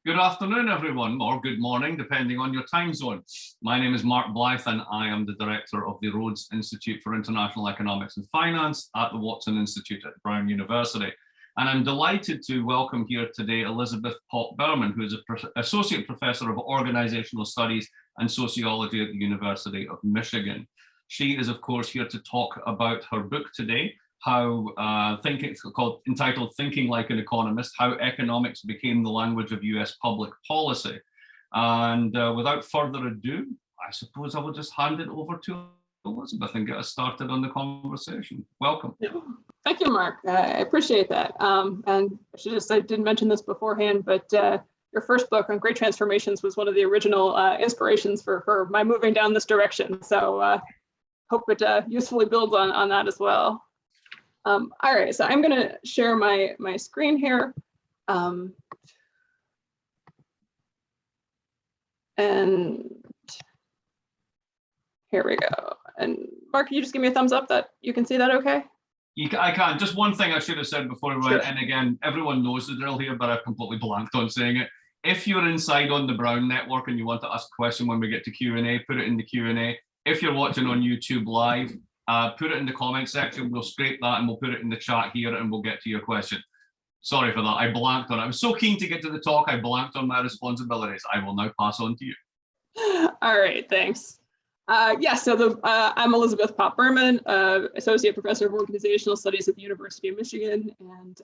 Good afternoon, everyone, or good morning, depending on your time zone. My name is Mark Blythe, and I am the director of the Rhodes Institute for International Economics and Finance at the Watson Institute at Brown University. And I'm delighted to welcome here today Elizabeth Popp Berman, who is an associate professor of organizational studies and sociology at the University of Michigan. She is, of course, here to talk about her book today, entitled Thinking Like an Economist, How Economics Became the Language of US Public Policy. And without further ado, I suppose I will just hand it over to Elizabeth and get us started on the conversation. Welcome. Thank you, Mark. I appreciate that. And I didn't mention this beforehand, but your first book on Great Transformations was one of the original inspirations for my moving down this direction. So hope it usefully builds on that as well. All right, so I'm going to share my screen here. And here we go. And Mark, can you just give me a thumbs up that you can see that okay? I can. Just one thing I should have said before we went, and again, everyone knows the drill here, but I've completely blanked on saying it. If you're inside on the Brown Network and you want to ask a question when we get to Q&A, put it in the Q&A. If you're watching on YouTube Live, put it in the comment section. We'll scrape that and we'll put it in the chat here and we'll get to your question. Sorry for that. I blanked on it. I was so keen to get to the talk. I blanked on my responsibilities. I will now pass on to you. All right, thanks. I'm Elizabeth Popp Berman, Associate Professor of Organizational Studies at the University of Michigan. And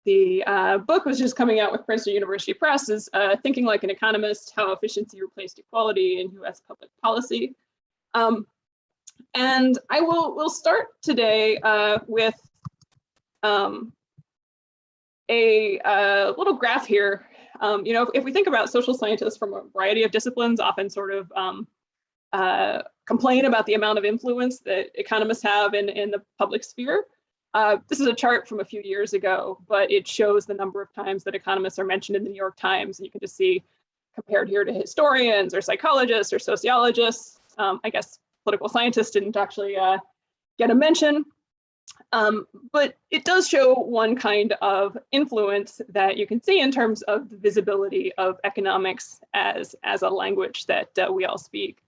the book was just coming out with Princeton University Press, is Thinking Like an Economist, How Efficiency Replaced Equality in US Public Policy. And we'll start today with a little graph here. If we think about social scientists from a variety of disciplines, often sort of complain about the amount of influence that economists have in the public sphere. This is a chart from a few years ago, but it shows the number of times that economists are mentioned in the New York Times. And you can just see compared here to historians or psychologists or sociologists. I guess political scientists didn't actually get a mention, but it does show one kind of influence that you can see in terms of the visibility of economics as a language that we all speak.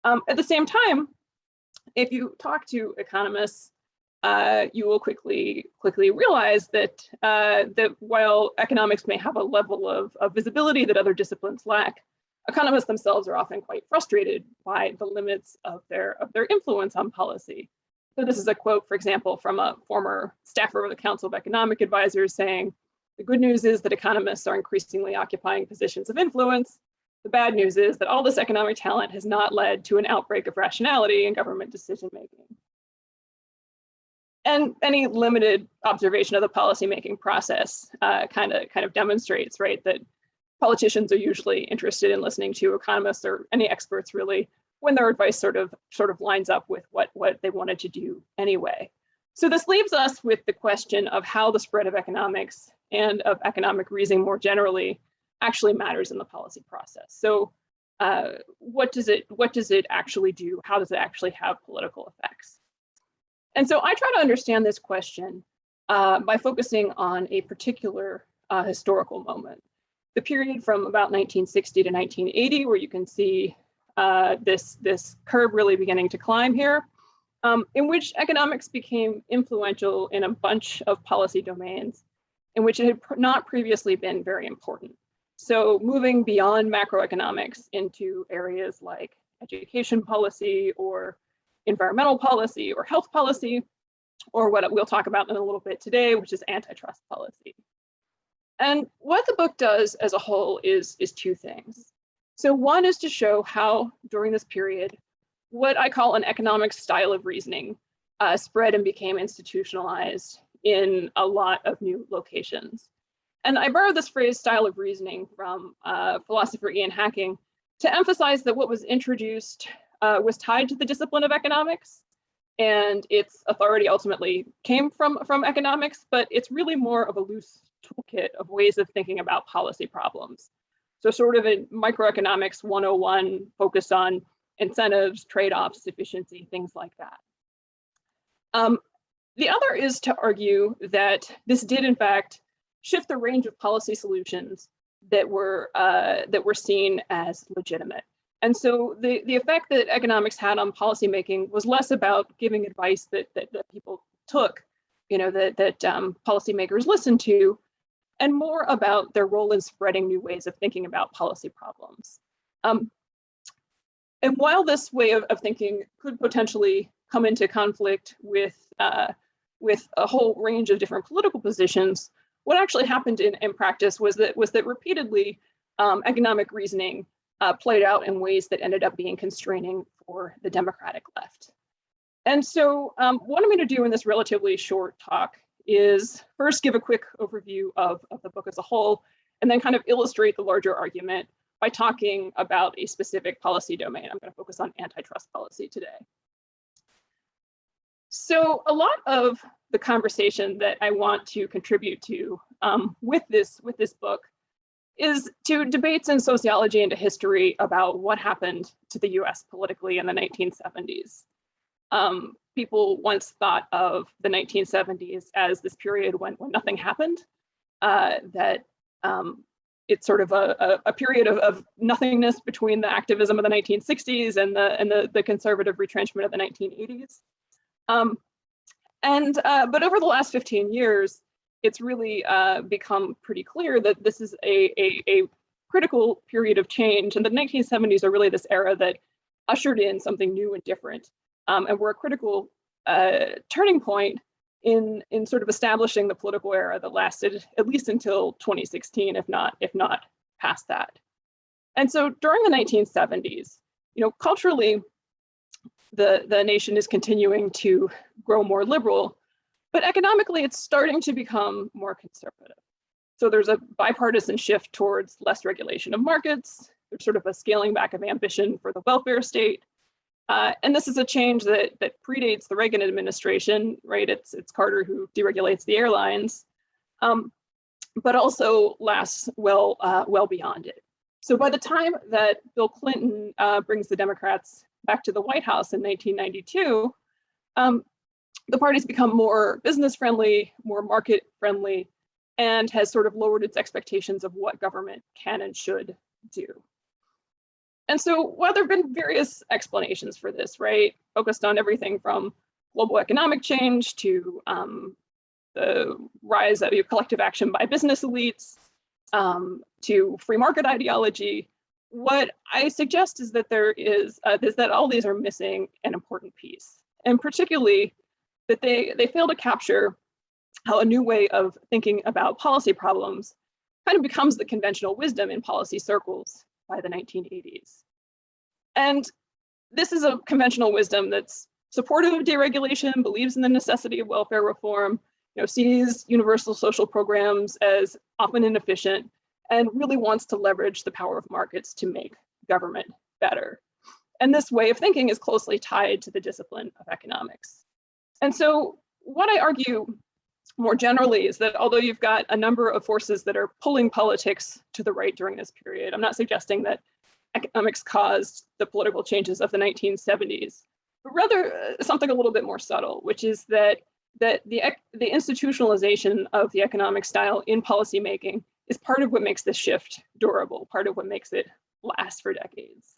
At the same time, if you talk to economists, you will quickly realize that while economics may have a level of visibility that other disciplines lack, economists themselves are often quite frustrated by the limits of their influence on policy. So this is a quote, for example, from a former staffer of the Council of Economic Advisors saying, "The good news is that economists are increasingly occupying positions of influence. The bad news is that all this economic talent has not led to an outbreak of rationality in government decision-making." And any limited observation of the policymaking process kind of demonstrates, right, that politicians are usually interested in listening to economists or any experts really when their advice sort of lines up with what they wanted to do anyway. So this leaves us with the question of how the spread of economics and of economic reasoning more generally actually matters in the policy process. So what does it actually do? How does it actually have political effects? And so I try to understand this question by focusing on a particular historical moment. The period from about 1960 to 1980, where you can see this curve really beginning to climb here, in which economics became influential in a bunch of policy domains in which it had not previously been very important. So moving beyond macroeconomics into areas like education policy or environmental policy or health policy, or what we'll talk about in a little bit today, which is antitrust policy. And what the book does as a whole is two things. So one is to show how during this period, what I call an economic style of reasoning spread and became institutionalized in a lot of new locations. And I borrowed this phrase style of reasoning from philosopher Ian Hacking to emphasize that what was introduced was tied to the discipline of economics, and its authority ultimately came from economics, but it's really more of a loose toolkit of ways of thinking about policy problems. So sort of a microeconomics 101 focused on incentives, trade-offs, efficiency, things like that. The other is to argue that this did in fact shift the range of policy solutions that were seen as legitimate. And so the effect that economics had on policymaking was less about giving advice that people took, that policymakers listened to, and more about their role in spreading new ways of thinking about policy problems. And while this way of thinking could potentially come into conflict with a whole range of different political positions, what actually happened in practice was that repeatedly economic reasoning played out in ways that ended up being constraining for the democratic left. And so what I'm going to do in this relatively short talk is first give a quick overview of the book as a whole, and then kind of illustrate the larger argument by talking about a specific policy domain. I'm going to focus on antitrust policy today. So a lot of the conversation that I want to contribute to with this book is to debates in sociology and to history about what happened to the US politically in the 1970s. People once thought of the 1970s as this period when nothing happened, that it's sort of a period of nothingness between the activism of the 1960s and the conservative retrenchment of the 1980s. But over the last 15 years, it's really become pretty clear that this is a critical period of change, and the 1970s are really this era that ushered in something new and different, and were a critical turning point in sort of establishing the political era that lasted at least until 2016, if not past that. And so during the 1970s, culturally, the nation is continuing to grow more liberal, but economically, it's starting to become more conservative. So there's a bipartisan shift towards less regulation of markets. There's sort of a scaling back of ambition for the welfare state. And this is a change that predates the Reagan administration, right? It's Carter who deregulates the airlines, but also lasts well beyond it. So by the time that Bill Clinton brings the Democrats back to the White House in 1992, the party's become more business friendly, more market friendly, and has sort of lowered its expectations of what government can and should do. And so while there have been various explanations for this, right, focused on everything from global economic change to the rise of collective action by business elites, to free market ideology, what I suggest is that that all these are missing an important piece, and particularly that they fail to capture how a new way of thinking about policy problems kind of becomes the conventional wisdom in policy circles by the 1980s. And this is a conventional wisdom that's supportive of deregulation, believes in the necessity of welfare reform, sees universal social programs as often inefficient, and really wants to leverage the power of markets to make government better. And this way of thinking is closely tied to the discipline of economics. And so what I argue more generally is that although you've got a number of forces that are pulling politics to the right during this period, I'm not suggesting that economics caused the political changes of the 1970s, but rather something a little bit more subtle, which is that the institutionalization of the economic style in policymaking is part of what makes this shift durable, part of what makes it last for decades.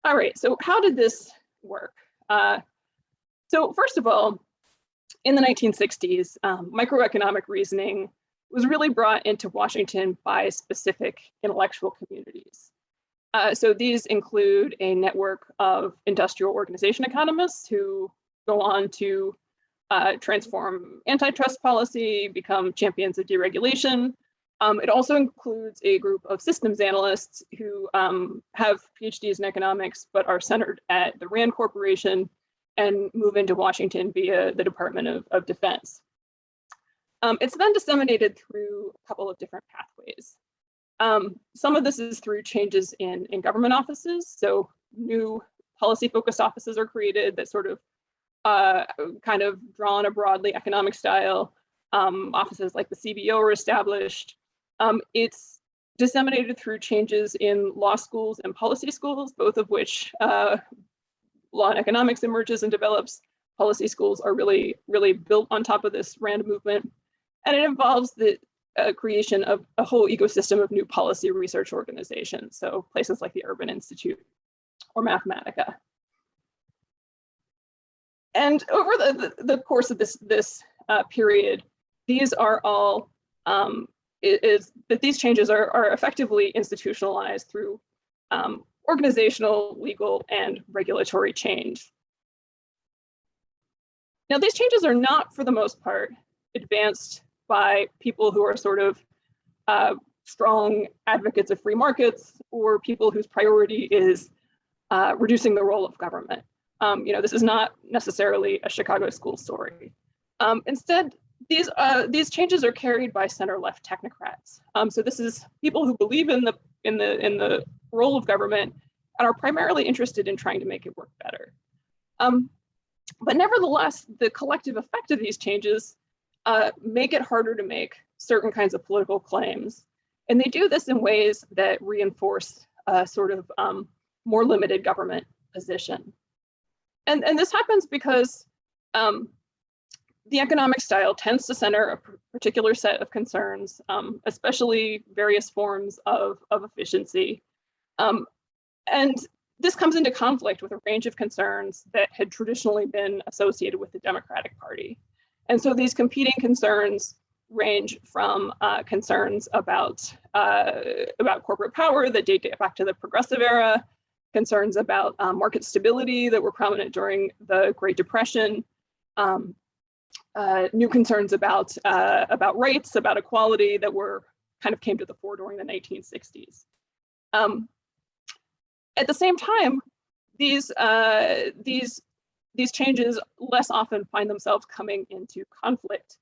All right, so how did this work? So first of all, in the 1960s, microeconomic reasoning was really brought into Washington by specific intellectual communities. So these include a network of industrial organization economists who go on to transform antitrust policy, become champions of deregulation. It also includes a group of systems analysts who have PhDs in economics, but are centered at the Rand Corporation and move into Washington via the Department of Defense. It's then disseminated through a couple of different pathways. Some of this is through changes in government offices. So new policy-focused offices are created that sort of kind of draw on a broadly economic style. Offices like the CBO are established. It's disseminated through changes in law schools and policy schools, both of which law and economics emerges and develops. Policy schools are really built on top of this Rand movement. And it involves the creation of a whole ecosystem of new policy research organizations, so places like the Urban Institute or Mathematica. And over the course of this period, these are all, these changes are effectively institutionalized through organizational, legal, and regulatory change. Now, these changes are not, for the most part, advanced by people who are sort of strong advocates of free markets or people whose priority is reducing the role of government. This is not necessarily a Chicago school story. Instead, these changes are carried by center-left technocrats. So this is people who believe in the role of government and are primarily interested in trying to make it work better. But nevertheless, the collective effect of these changes make it harder to make certain kinds of political claims. And they do this in ways that reinforce a sort of more limited government position. And this happens because the economic style tends to center a particular set of concerns, especially various forms of efficiency. And this comes into conflict with a range of concerns that had traditionally been associated with the Democratic Party. And so these competing concerns range from concerns about corporate power that date back to the Progressive era, concerns about market stability that were prominent during the Great Depression, new concerns about rights, about equality that were kind of came to the fore during the 1960s. At the same time, these changes less often find themselves coming into conflict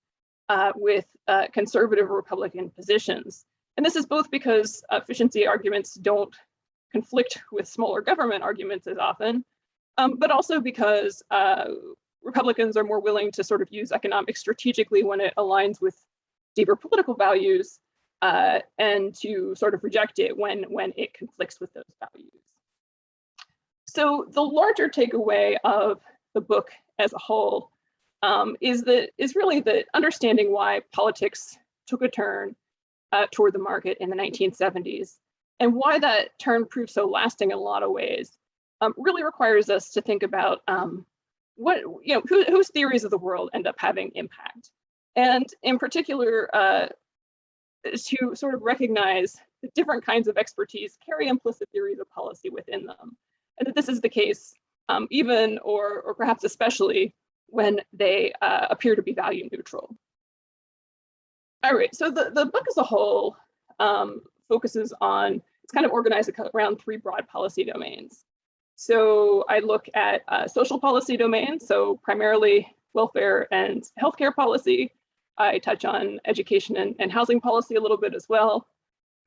with conservative Republican positions. And this is both because efficiency arguments don't conflict with smaller government arguments as often, but also because Republicans are more willing to sort of use economics strategically when it aligns with deeper political values and to sort of reject it when it conflicts with those values. So the larger takeaway of the book as a whole is really that understanding why politics took a turn toward the market in the 1970s and why that turn proved so lasting in a lot of ways really requires us to think about whose theories of the world end up having impact, and in particular to sort of recognize that different kinds of expertise carry implicit theories of policy within them, and that this is the case even or perhaps especially when they appear to be value neutral. All right, so the book as a whole focuses on, it's kind of organized around three broad policy domains. So I look at social policy domains, so primarily welfare and healthcare policy. I touch on education and housing policy a little bit as well.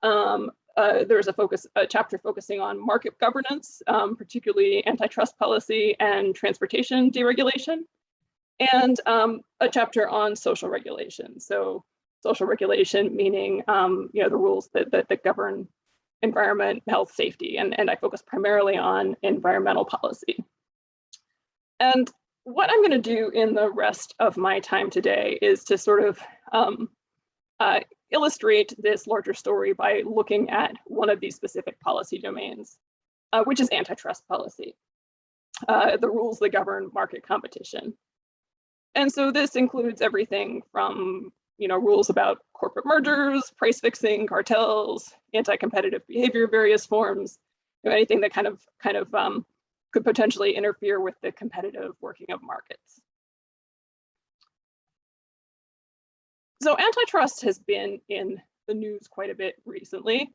There's a chapter focusing on market governance, particularly antitrust policy and transportation deregulation, and a chapter on social regulation. So social regulation meaning the rules that govern environment, health, safety, and I focus primarily on environmental policy. And what I'm going to do in the rest of my time today is to sort of illustrate this larger story by looking at one of these specific policy domains, which is antitrust policy, the rules that govern market competition. And so this includes everything from rules about corporate mergers, price fixing, cartels, anti-competitive behavior of various forms, anything that kind of could potentially interfere with the competitive working of markets. So antitrust has been in the news quite a bit recently.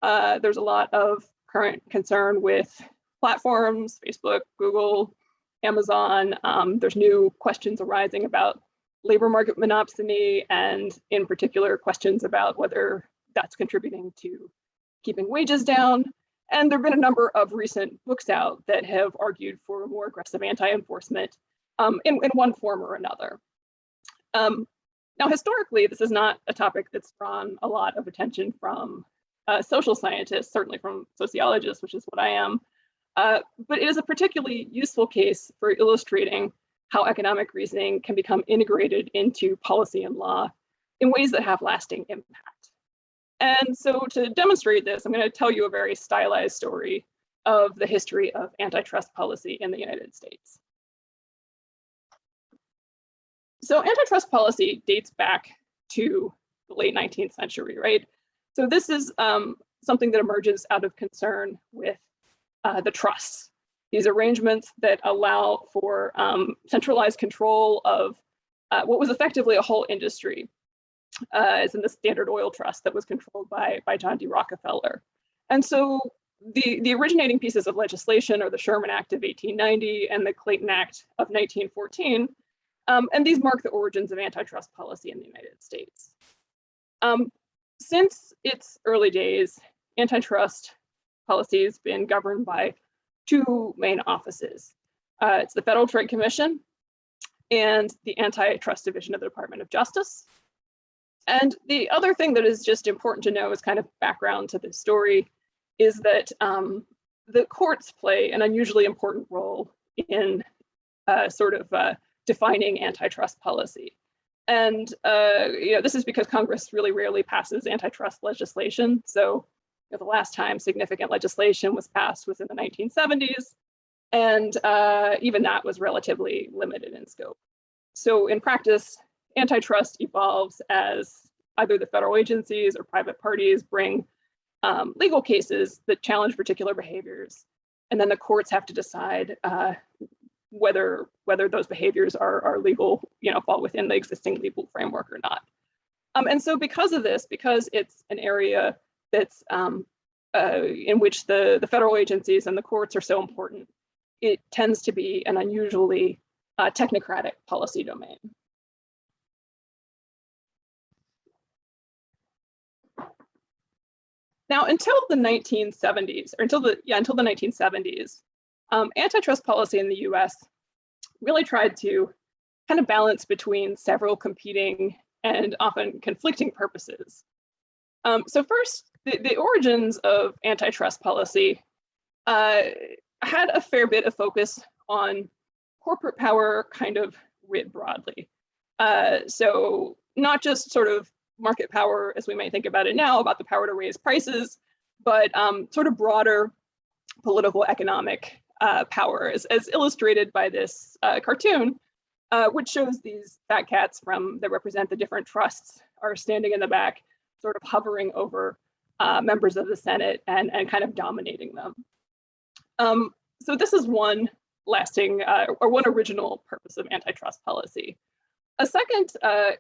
There's a lot of current concern with platforms, Facebook, Google, Amazon. There's new questions arising about labor market monopsony, and in particular, questions about whether that's contributing to keeping wages down. And there have been a number of recent books out that have argued for more aggressive anti-enforcement in one form or another. Now, historically, this is not a topic that's drawn a lot of attention from social scientists, certainly from sociologists, which is what I am. But it is a particularly useful case for illustrating how economic reasoning can become integrated into policy and law in ways that have lasting impact. And so to demonstrate this, I'm going to tell you a very stylized story of the history of antitrust policy in the United States. So antitrust policy dates back to the late 19th century, right? So this is something that emerges out of concern with the trusts, these arrangements that allow for centralized control of what was effectively a whole industry, as in the Standard Oil Trust that was controlled by John D. Rockefeller. And so the originating pieces of legislation are the Sherman Act of 1890 and the Clayton Act of 1914. And these mark the origins of antitrust policy in the United States. Since its early days, antitrust policy has been governed by two main offices. It's the Federal Trade Commission and the Antitrust Division of the Department of Justice. And the other thing that is just important to know as kind of background to this story is that the courts play an unusually important role in defining antitrust policy. And this is because Congress really rarely passes antitrust legislation. So the last time significant legislation was passed was in the 1970s, and even that was relatively limited in scope. So in practice, antitrust evolves as either the federal agencies or private parties bring legal cases that challenge particular behaviors, and then the courts have to decide whether those behaviors are legal, fall within the existing legal framework or not. And so because of this, because it's an area that's in which the federal agencies and the courts are so important, it tends to be an unusually technocratic policy domain. Now, until the 1970s, or until the 1970s, antitrust policy in the US really tried to kind of balance between several competing and often conflicting purposes. So first, the origins of antitrust policy had a fair bit of focus on corporate power kind of writ broadly. So not just sort of market power as we might think about it now, about the power to raise prices, but sort of broader political economic power, as illustrated by this cartoon, which shows these fat cats that represent the different trusts are standing in the back, sort of hovering over members of the Senate and kind of dominating them. So this is one lasting or one original purpose of antitrust policy. A second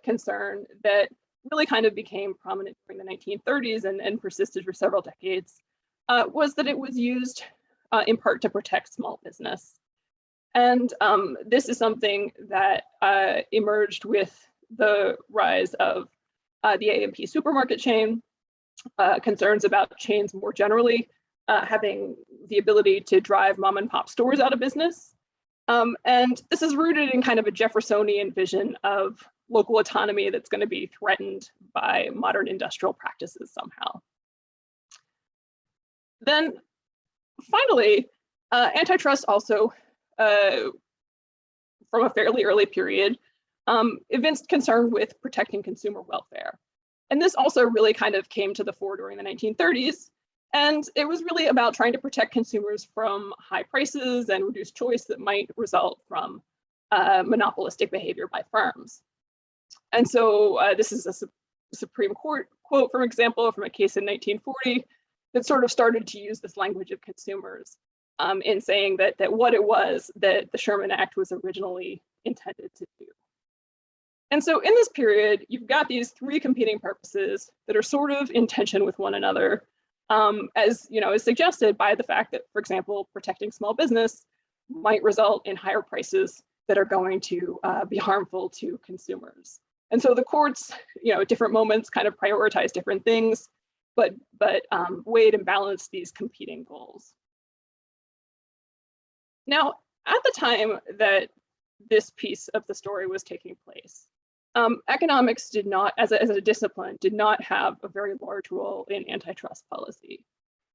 concern that really kind of became prominent during the 1930s and persisted for several decades was that it was used in part to protect small business. And this is something that emerged with the rise of the A&P supermarket chain, concerns about chains more generally having the ability to drive mom and pop stores out of business. And this is rooted in kind of a Jeffersonian vision of local autonomy that's going to be threatened by modern industrial practices somehow. Then finally, antitrust also, from a fairly early period, evinced concern with protecting consumer welfare. And this also really kind of came to the fore during the 1930s. And it was really about trying to protect consumers from high prices and reduced choice that might result from monopolistic behavior by firms. And so this is a Supreme Court quote, for example, from a case in 1940 that sort of started to use this language of consumers in saying that what it was that the Sherman Act was originally intended to do. And so in this period, you've got these three competing purposes that are sort of in tension with one another, as is suggested by the fact that, for example, protecting small business might result in higher prices that are going to be harmful to consumers. And so the courts, at different moments kind of prioritize different things, but weighed and balanced these competing goals. Now, at the time that this piece of the story was taking place, economics did not, as a discipline, did not have a very large role in antitrust policy.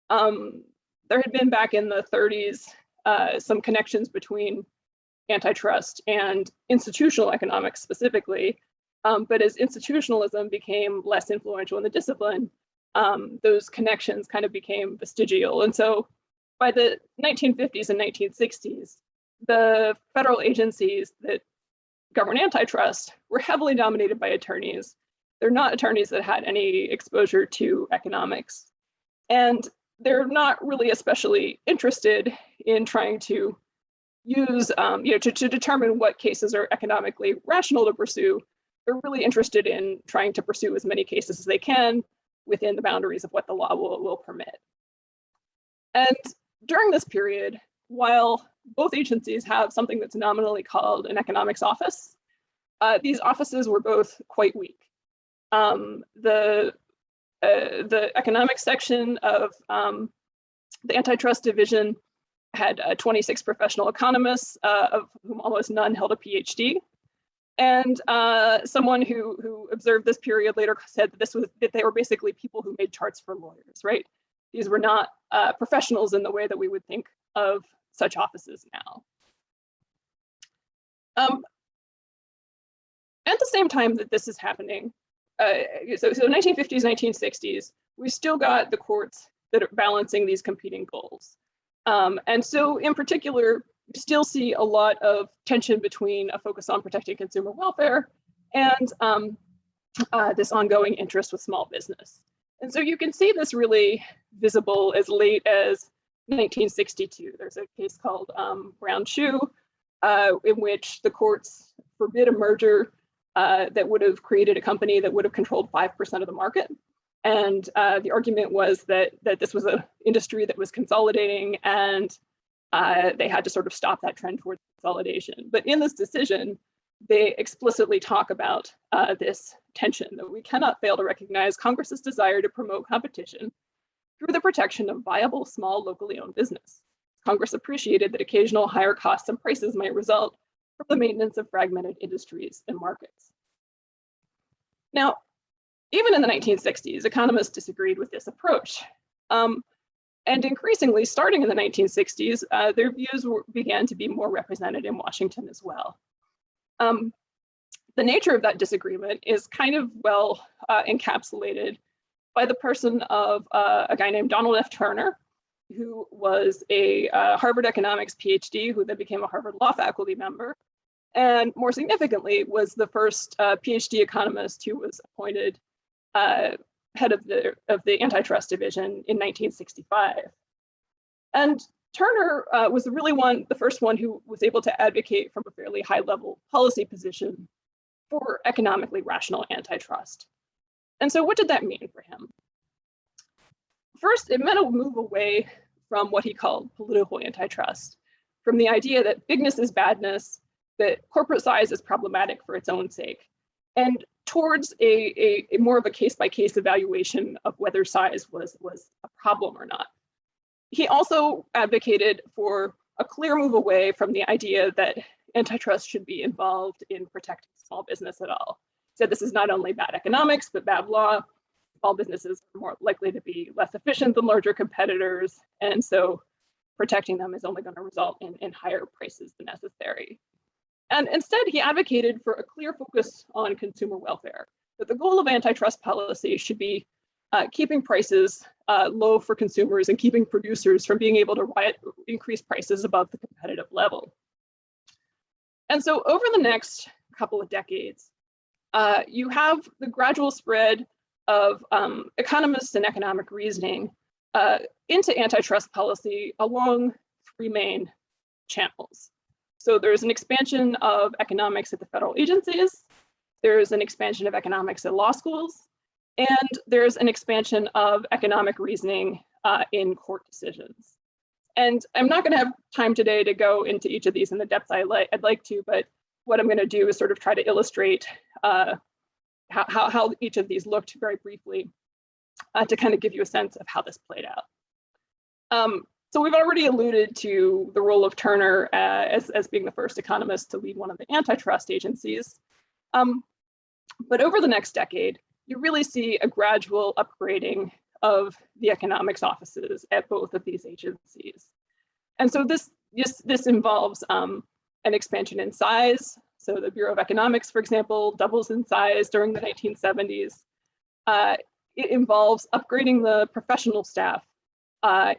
There had been back in the 30s some connections between antitrust and institutional economics specifically, But as institutionalism became less influential in the discipline, those connections kind of became vestigial. And so by the 1950s and 1960s, the federal agencies that govern antitrust were heavily dominated by attorneys. They're not attorneys that had any exposure to economics. And they're not really especially interested in trying to use, to determine what cases are economically rational to pursue. They're really interested in trying to pursue as many cases as they can within the boundaries of what the law will permit. And during this period, while both agencies have something that's nominally called an economics office, these offices were both quite weak. The economics section of the antitrust division had 26 professional economists, of whom almost none held a PhD. And someone who observed this period later said that they were basically people who made charts for lawyers, right? These were not professionals in the way that we would think of such offices now. At the same time that this is happening, so 1950s, 1960s, we still got the courts that are balancing these competing goals. And so in particular, we still see a lot of tension between a focus on protecting consumer welfare and this ongoing interest with small business. And so you can see this really visible as late as 1962. There's a case called Brown Shoe, in which the courts forbid a merger that would have created a company that would have controlled 5% of the market. And the argument was that this was an industry that was consolidating, and they had to sort of stop that trend towards consolidation. But in this decision, they explicitly talk about this tension, that we cannot fail to recognize Congress's desire to promote competition through the protection of viable, small, locally owned business. Congress appreciated that occasional higher costs and prices might result from the maintenance of fragmented industries and markets. Now, even in the 1960s, economists disagreed with this approach. And increasingly, starting in the 1960s, their views began to be more represented in Washington as well. The nature of that disagreement is kind of well encapsulated by the person of a guy named Donald F. Turner, who was a Harvard economics PhD, who then became a Harvard law faculty member, and more significantly was the first PhD economist who was appointed head of the antitrust division in 1965. And Turner was really the first one who was able to advocate from a fairly high level policy position for economically rational antitrust. And so what did that mean for him? First, it meant a move away from what he called political antitrust, from the idea that bigness is badness, that corporate size is problematic for its own sake, and towards a more of a case-by-case evaluation of whether size was a problem or not. He also advocated for a clear move away from the idea that antitrust should be involved in protecting small business at all. He said this is not only bad economics, but bad law. Small businesses are more likely to be less efficient than larger competitors, and so protecting them is only going to result in higher prices than necessary. And instead, he advocated for a clear focus on consumer welfare, that the goal of antitrust policy should be keeping prices low for consumers and keeping producers from being able to increase prices above the competitive level. And so over the next couple of decades, you have the gradual spread of economists and economic reasoning into antitrust policy along three main channels. So there's an expansion of economics at the federal agencies, there's an expansion of economics at law schools, and there's an expansion of economic reasoning in court decisions. And I'm not going to have time today to go into each of these in the depth I'd like to, but what I'm going to do is sort of try to illustrate how each of these looked very briefly to kind of give you a sense of how this played out. So we've already alluded to the role of Turner as being the first economist to lead one of the antitrust agencies. But over the next decade, you really see a gradual upgrading of the economics offices at both of these agencies. And so this involves an expansion in size. So the Bureau of Economics, for example, doubles in size during the 1970s. It involves upgrading the professional staff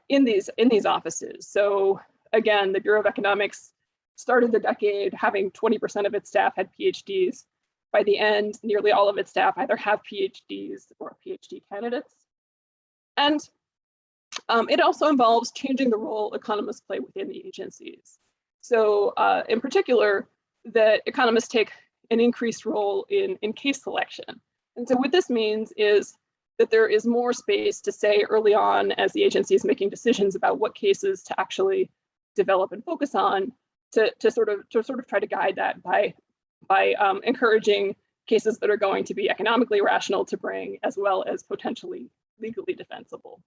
in these offices. So again, the Bureau of Economics started the decade having 20% of its staff had PhDs. By the end, nearly all of its staff either have PhDs or PhD candidates. And it also involves changing the role economists play within the agencies. So in particular, that economists take an increased role in case selection. And so what this means is that there is more space to say early on as the agency is making decisions about what cases to actually develop and focus on, to sort of try to guide that by encouraging cases that are going to be economically rational to bring, as well as potentially legally defensible.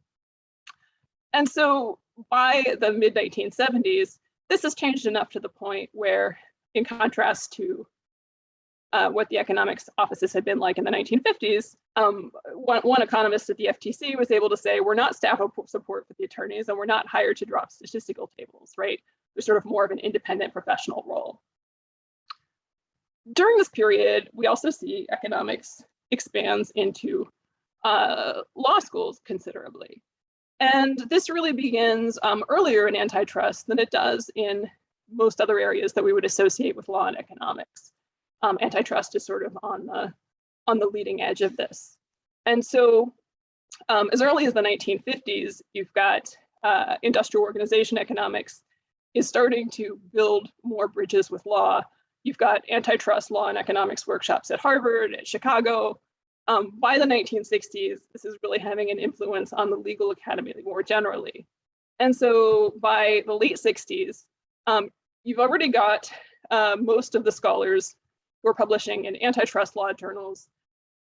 And so by the mid-1970s, this has changed enough to the point where, in contrast to what the economics offices had been like in the 1950s, one economist at the FTC was able to say, we're not staff support for the attorneys, and we're not hired to drop statistical tables, right? There's sort of more of an independent professional role. During this period, we also see economics expands into law schools considerably. And this really begins earlier in antitrust than it does in most other areas that we would associate with law and economics. Antitrust is sort of on the leading edge of this. And so as early as the 1950s, you've got industrial organization economics is starting to build more bridges with law. You've got antitrust law and economics workshops at Harvard, at Chicago. By the 1960s, this is really having an influence on the legal academy more generally. And so by the late 60s, you've already got most of the scholars who are publishing in antitrust law journals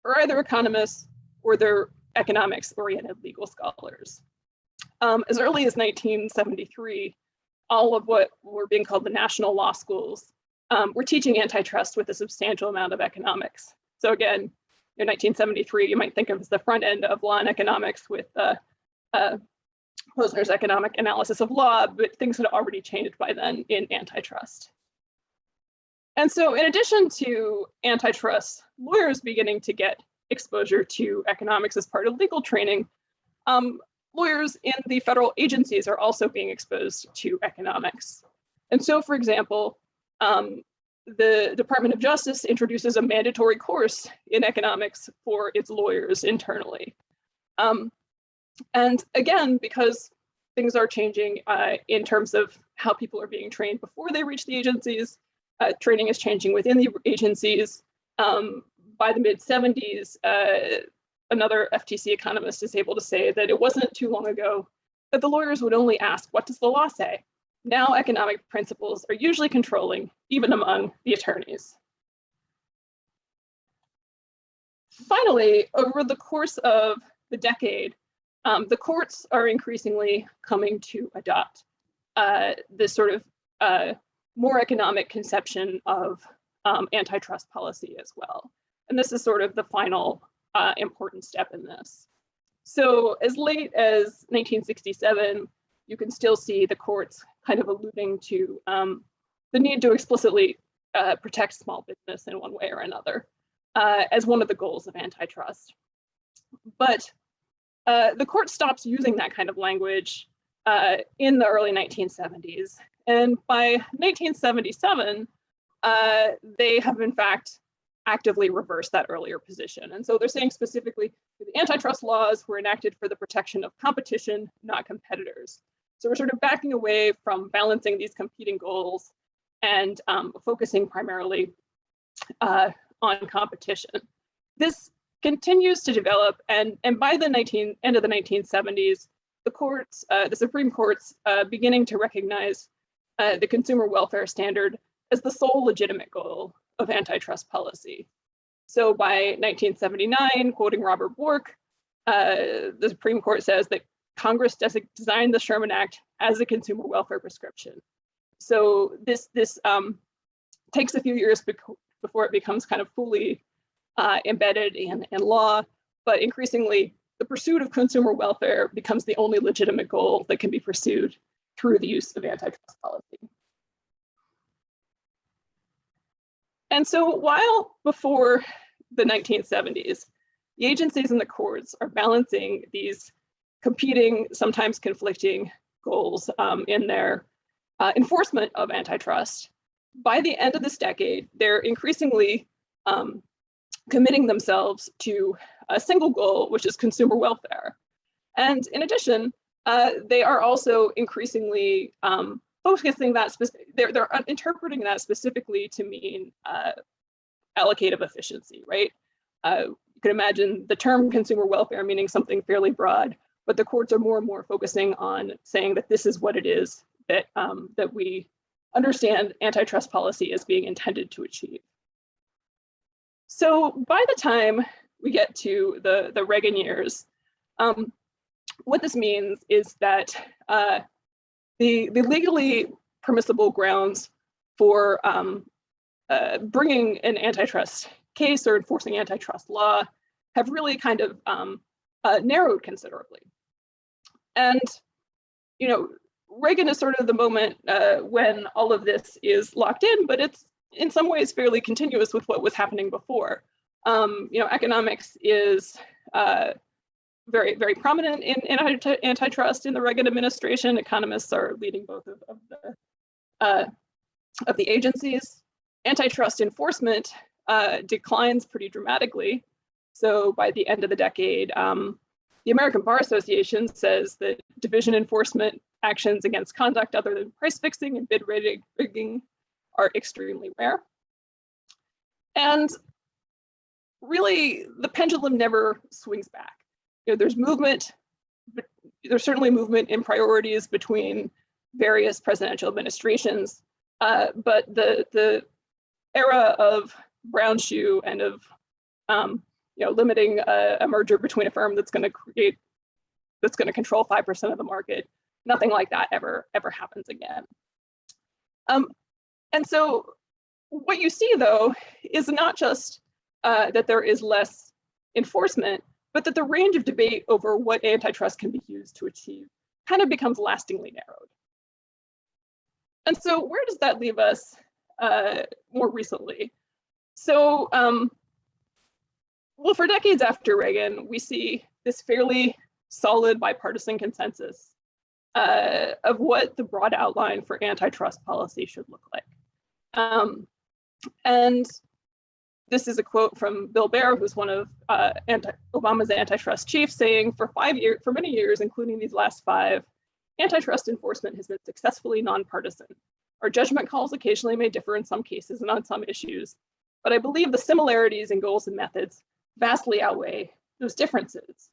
are either economists or they're economics-oriented legal scholars. As early as 1973, all of what were being called the national law schools were teaching antitrust with a substantial amount of economics. So again, in 1973, you might think of as the front end of law and economics with Posner's economic analysis of law, but things had already changed by then in antitrust. And so in addition to antitrust lawyers beginning to get exposure to economics as part of legal training, lawyers in the federal agencies are also being exposed to economics. And so, for example, the Department of Justice introduces a mandatory course in economics for its lawyers internally. And again, because things are changing in terms of how people are being trained before they reach the agencies, training is changing within the agencies. By the mid-70s, another FTC economist is able to say that it wasn't too long ago that the lawyers would only ask, what does the law say? Now economic principles are usually controlling, even among the attorneys. Finally, over the course of the decade, the courts are increasingly coming to adopt this sort of more economic conception of antitrust policy as well. And this is sort of the final important step in this. So as late as 1967, you can still see the courts kind of alluding to the need to explicitly protect small business in one way or another as one of the goals of antitrust. But the court stops using that kind of language in the early 1970s. And by 1977, they have in fact actively reversed that earlier position. And so they're saying specifically the antitrust laws were enacted for the protection of competition, not competitors. So we're sort of backing away from balancing these competing goals and focusing primarily on competition. This continues to develop, and by the end of the 1970s, the courts, the Supreme Court's beginning to recognize the consumer welfare standard as the sole legitimate goal of antitrust policy. So by 1979, quoting Robert Bork, the Supreme Court says that Congress designed the Sherman Act as a consumer welfare prescription. So this takes a few years before it becomes kind of fully embedded in law, but increasingly the pursuit of consumer welfare becomes the only legitimate goal that can be pursued through the use of antitrust policy. And so while before the 1970s, the agencies and the courts are balancing these competing, sometimes conflicting goals in their enforcement of antitrust, by the end of this decade, they're increasingly committing themselves to a single goal, which is consumer welfare. And in addition, they are also increasingly focusing that, they're interpreting that specifically to mean allocative efficiency, right? You can imagine the term consumer welfare meaning something fairly broad, but the courts are more and more focusing on saying that this is what it is that, that we understand antitrust policy as being intended to achieve. So by the time we get to the Reagan years, what this means is that the legally permissible grounds for bringing an antitrust case or enforcing antitrust law have really kind of narrowed considerably. And, you know, Reagan is sort of the moment when all of this is locked in, but it's in some ways fairly continuous with what was happening before. You know, economics is very, very prominent in antitrust in the Reagan administration. Economists are leading both of the agencies. Antitrust enforcement declines pretty dramatically. So by the end of the decade, the American Bar Association says that division enforcement actions against conduct other than price fixing and bid rigging are extremely rare. And really, the pendulum never swings back. You know, there's movement, but there's certainly movement in priorities between various presidential administrations, but the era of brown shoe and of you know, limiting a merger between a firm that's going to control 5% of the market, nothing like that ever happens again. And so what you see, though, is not just that there is less enforcement, but that the range of debate over what antitrust can be used to achieve kind of becomes lastingly narrowed. And so where does that leave us more recently? So, well, for decades after Reagan, we see this fairly solid bipartisan consensus of what the broad outline for antitrust policy should look like. And this is a quote from Bill Baer, who's one of Obama's antitrust chiefs, saying, for many years, including these last 5, antitrust enforcement has been successfully nonpartisan. Our judgment calls occasionally may differ in some cases and on some issues, but I believe the similarities in goals and methods vastly outweigh those differences.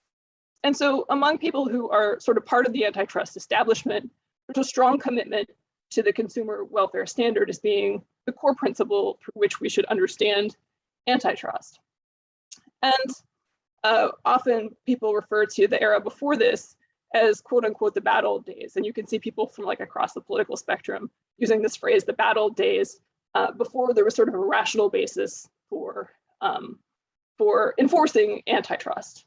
And so among people who are sort of part of the antitrust establishment, there's a strong commitment to the consumer welfare standard as being the core principle through which we should understand antitrust. And often people refer to the era before this as quote unquote the bad old days. And you can see people from like across the political spectrum using this phrase, the bad old days, before there was sort of a rational basis for enforcing antitrust.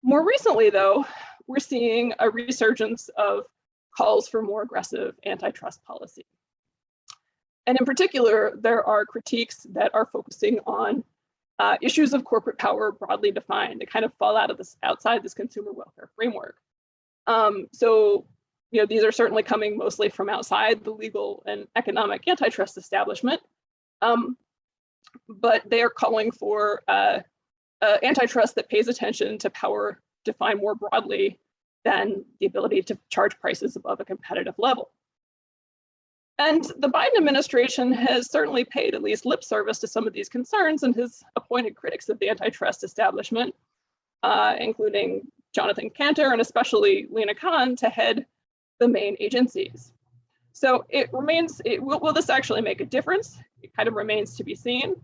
More recently, though, we're seeing a resurgence of calls for more aggressive antitrust policy. And in particular, there are critiques that are focusing on issues of corporate power broadly defined that kind of fall out of this outside this consumer welfare framework. So, you know, these are certainly coming mostly from outside the legal and economic antitrust establishment, but they are calling for antitrust that pays attention to power defined more broadly than the ability to charge prices above a competitive level. And the Biden administration has certainly paid at least lip service to some of these concerns and has appointed critics of the antitrust establishment, including Jonathan Kanter and especially Lina Khan, to head the main agencies. So it remains, will this actually make a difference? It kind of remains to be seen.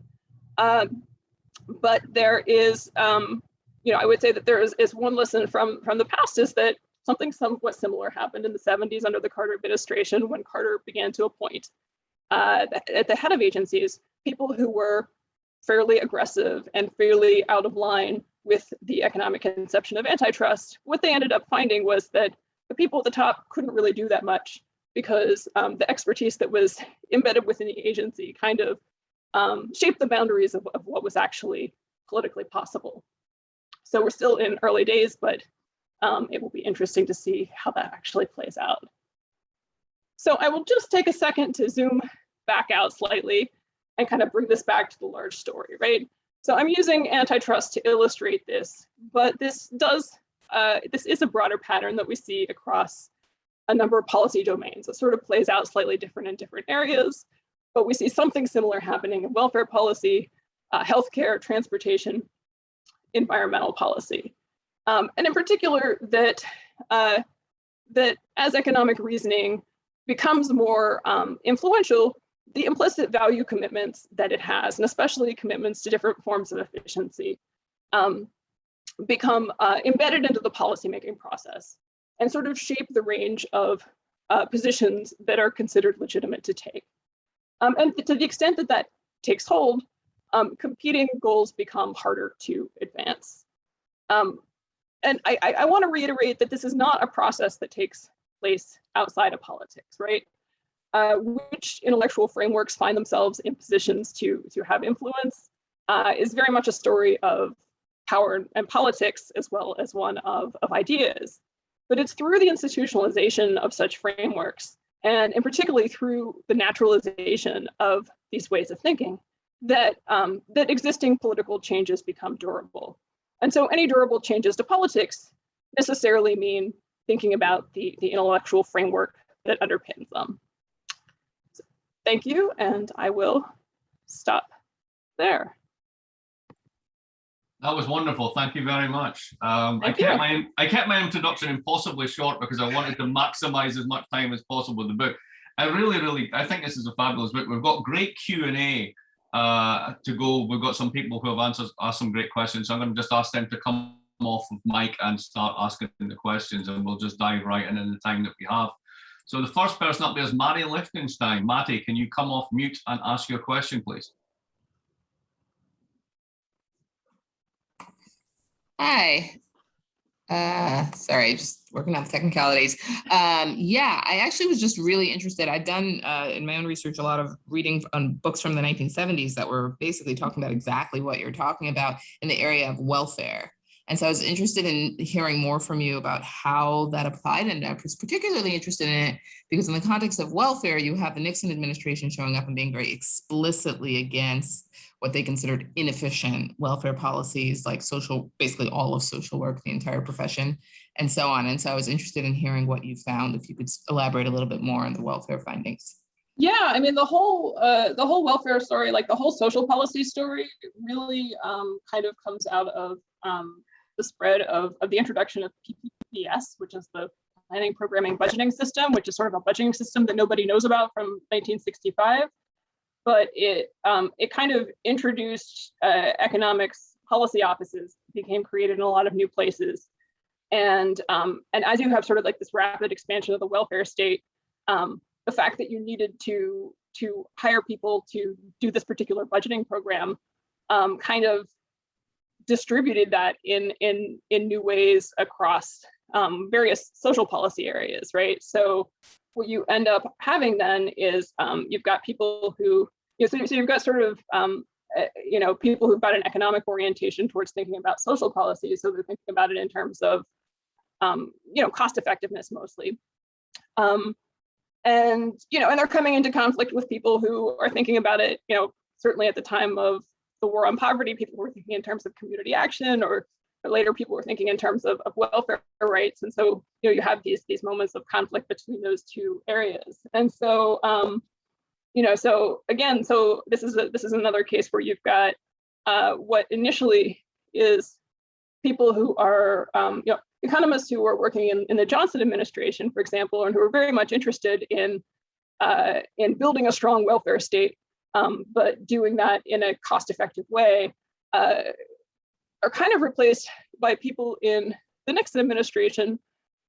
But there is, you know, I would say that there is one lesson from the past is that something somewhat similar happened in the 70s under the Carter administration when Carter began to appoint at the head of agencies people who were fairly aggressive and fairly out of line with the economic conception of antitrust. What they ended up finding was that the people at the top couldn't really do that much because the expertise that was embedded within the agency kind of shape the boundaries of what was actually politically possible. So we're still in early days, but it will be interesting to see how that actually plays out. So I will just take a second to zoom back out slightly and kind of bring this back to the large story, right? So I'm using antitrust to illustrate this, but this is a broader pattern that we see across a number of policy domains. It sort of plays out slightly different in different areas, but we see something similar happening in welfare policy, healthcare, transportation, environmental policy. And in particular, that as economic reasoning becomes more influential, the implicit value commitments that it has, and especially commitments to different forms of efficiency, become embedded into the policymaking process and sort of shape the range of positions that are considered legitimate to take. And to the extent that that takes hold, competing goals become harder to advance. And I want to reiterate that this is not a process that takes place outside of politics, right? Which intellectual frameworks find themselves in positions to have influence is very much a story of power and politics, as well as one of ideas. But it's through the institutionalization of such frameworks, and in particularly through the naturalization of these ways of thinking, that existing political changes become durable. And so any durable changes to politics necessarily mean thinking about the intellectual framework that underpins them. So, thank you, and I will stop there. That was wonderful. Thank you very much. I kept my introduction impossibly short because I wanted to maximize as much time as possible with the book. I think this is a fabulous book. We've got great Q&A to go. We've got some people who have asked some great questions. So I'm going to just ask them to come off of mic and start asking the questions, and we'll just dive right in the time that we have. So the first person up there is Matti Lichtenstein. Matti, can you come off mute and ask your question, please? Hi. Sorry, just working on the technicalities. Yeah, I actually was just really interested. I'd done in my own research a lot of reading on books from the 1970s that were basically talking about exactly what you're talking about in the area of welfare. And so I was interested in hearing more from you about how that applied. And I was particularly interested in it because in the context of welfare, you have the Nixon administration showing up and being very explicitly against what they considered inefficient welfare policies, like basically all of social work, the entire profession, and so on. And so I was interested in hearing what you found, if you could elaborate a little bit more on the welfare findings. Yeah, I mean, the whole welfare story, like the whole social policy story, really kind of comes out of the spread of the introduction of PPPS, which is the planning, programming, budgeting system, which is sort of a budgeting system that nobody knows about from 1965. But it kind of introduced economics policy offices, became created in a lot of new places. And as you have sort of like this rapid expansion of the welfare state, the fact that you needed to hire people to do this particular budgeting program kind of distributed that in new ways across various social policy areas, right? So what you end up having then is you've got people who, so you've got sort of, people who've got an economic orientation towards thinking about social policy. So they're thinking about it in terms of, cost effectiveness mostly. And they're coming into conflict with people who are thinking about it, certainly at the time of the war on poverty, people were thinking in terms of community action, or later people were thinking in terms of welfare rights. And so, you have these moments of conflict between those two areas. And so, so this is another case where you've got what initially is people who are, economists who were working in the Johnson administration, for example, and who are very much interested in building a strong welfare state, but doing that in a cost-effective way, are kind of replaced by people in the Nixon administration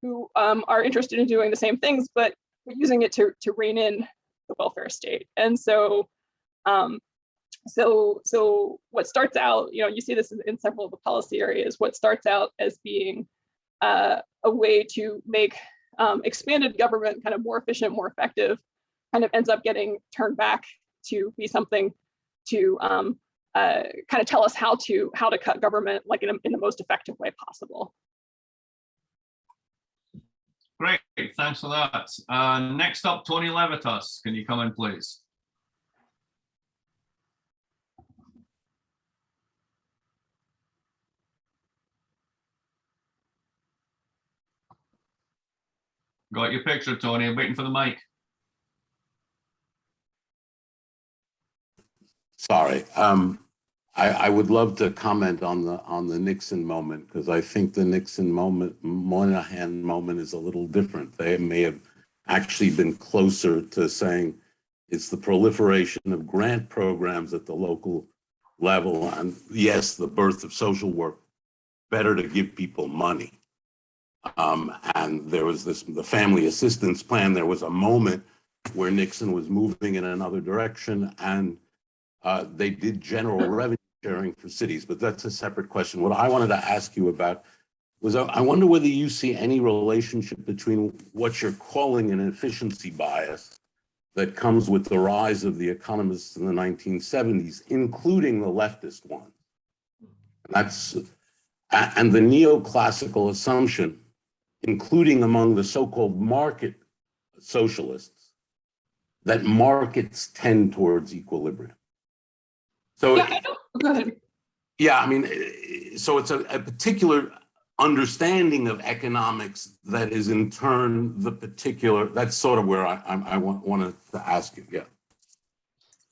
who are interested in doing the same things, but using it to rein in the welfare state. And so, so what starts out, you see this in several of the policy areas, what starts out as being a way to make expanded government kind of more efficient, more effective, kind of ends up getting turned back to be something to kind of tell us how to cut government like in the most effective way possible. Great, thanks for that. Next up, Tony Levitas, can you come in, please? Got your picture, Tony. I'm waiting for the mic. Sorry. I would love to comment on the Nixon moment, because I think the Nixon moment, Moynihan moment, is a little different. They may have actually been closer to saying it's the proliferation of grant programs at the local level, and yes, the birth of social work. Better to give people money. And there was the family assistance plan. There was a moment where Nixon was moving in another direction, and they did general revenue sharing for cities, but that's a separate question. What I wanted to ask you about was, I wonder whether you see any relationship between what you're calling an efficiency bias that comes with the rise of the economists in the 1970s, including the leftist ones. And the neoclassical assumption, including among the so-called market socialists, that markets tend towards equilibrium. So, yeah, go ahead. Yeah, I mean, so it's a particular understanding of economics that is in turn the particular, that's sort of where I wanted to ask you, yeah.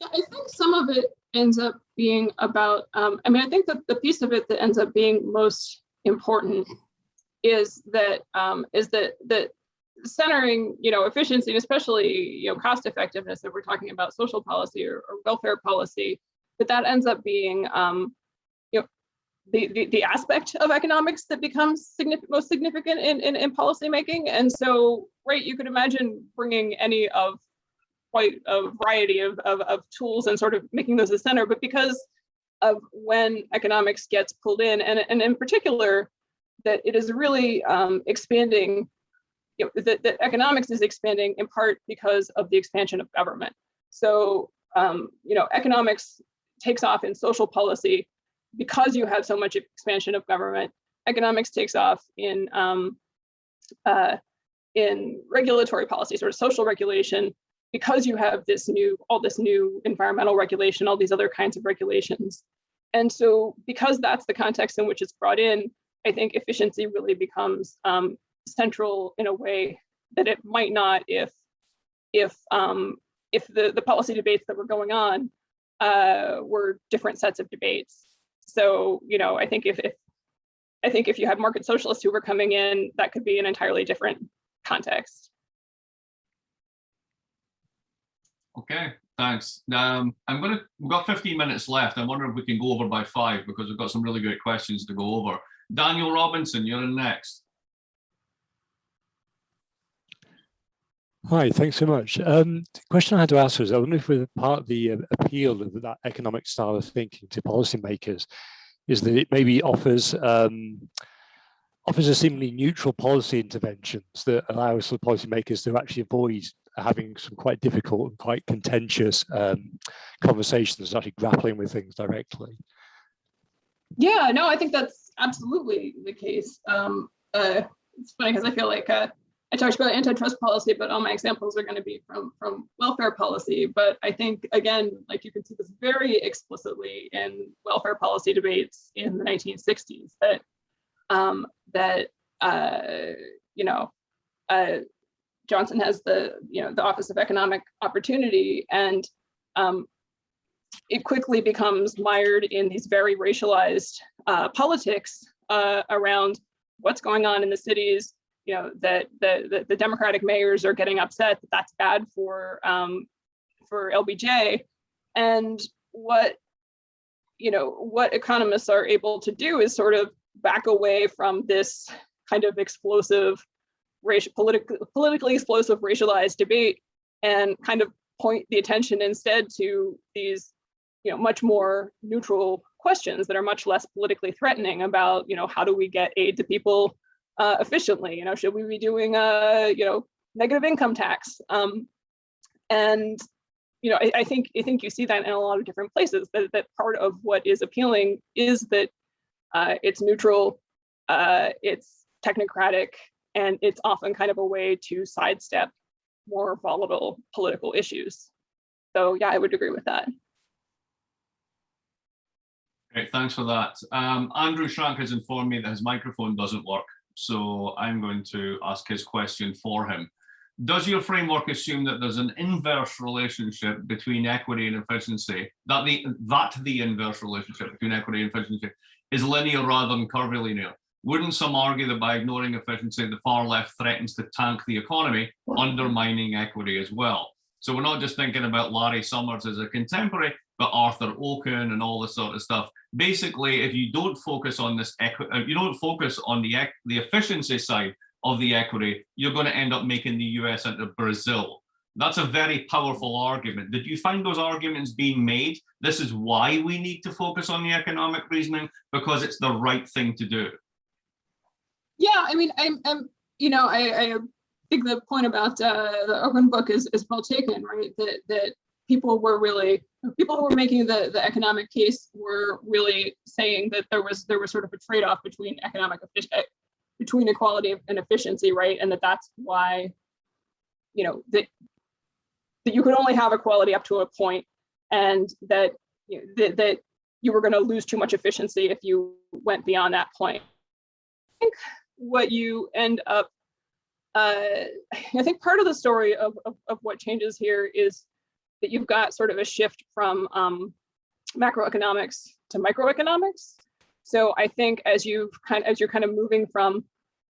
Yeah, I think some of it ends up being about, I mean, I think that the piece of it that ends up being most important is that centering, efficiency, and especially, cost effectiveness, if we're talking about social policy or welfare policy, that ends up being, the aspect of economics that becomes most significant in policy making. And so, right, you could imagine bringing any of quite a variety of tools and sort of making those the center, but because of when economics gets pulled in, and in particular, that it is really expanding, that economics is expanding in part because of the expansion of government. So, economics takes off in social policy because you have so much expansion of government. Economics takes off in regulatory policy, sort of social regulation, because you have all this new environmental regulation, all these other kinds of regulations. And so because that's the context in which it's brought in, I think efficiency really becomes central in a way that it might not if the policy debates that were going on were different sets of debates. So, I think if you had market socialists who were coming in, that could be an entirely different context. Okay, thanks. We've got 15 minutes left. I wonder if we can go over by 5, because we've got some really great questions to go over. Daniel Robinson, you're in next. Hi, thanks so much. The question I had to ask was, I wonder if part of the appeal of that economic style of thinking to policymakers is that it maybe offers a seemingly neutral policy interventions that allows the policymakers to actually avoid having some quite difficult and quite contentious conversations, actually grappling with things directly. Yeah, no, I think that's absolutely the case. It's funny because I feel like I talked about antitrust policy, but all my examples are going to be from welfare policy. But I think, again, like you can see this very explicitly in welfare policy debates in the 1960s, Johnson has the Office of Economic Opportunity, and it quickly becomes mired in these very racialized politics around what's going on in the cities. That the Democratic mayors are getting upset that that's bad for LBJ, and what economists are able to do is sort of back away from this kind of explosive, politically explosive racialized debate, and kind of point the attention instead to these much more neutral questions that are much less politically threatening about how do we get aid to people efficiently? Should we be doing negative income tax? And I think you see that in a lot of different places, that part of what is appealing is that it's neutral, it's technocratic, and it's often kind of a way to sidestep more volatile political issues. So yeah, I would agree with that. Great, thanks for that. Andrew Shrank has informed me that his microphone doesn't work, so I'm going to ask his question for him. Does your framework assume that there's an inverse relationship between equity and efficiency, that the inverse relationship between equity and efficiency is linear rather than curvilinear? Wouldn't some argue that by ignoring efficiency, the far left threatens to tank the economy, undermining equity as well? So we're not just thinking about Larry Summers as a contemporary, but Arthur Oken and all this sort of stuff. Basically, if you don't focus on this, you don't focus on the efficiency side of the equity, you're going to end up making the US into Brazil. That's a very powerful argument. Did you find those arguments being made? This is why we need to focus on the economic reasoning, because it's the right thing to do. Yeah, I mean, I think the point about the Open book is well taken, right? That people who were making the economic case were really saying that there was sort of a trade-off between between equality and efficiency, right? And that's why, that you could only have equality up to a point, and that that you were going to lose too much efficiency if you went beyond that point. I think what you end up, I think part of the story of what changes here is that you've got sort of a shift from macroeconomics to microeconomics. So I think as you're kind of moving from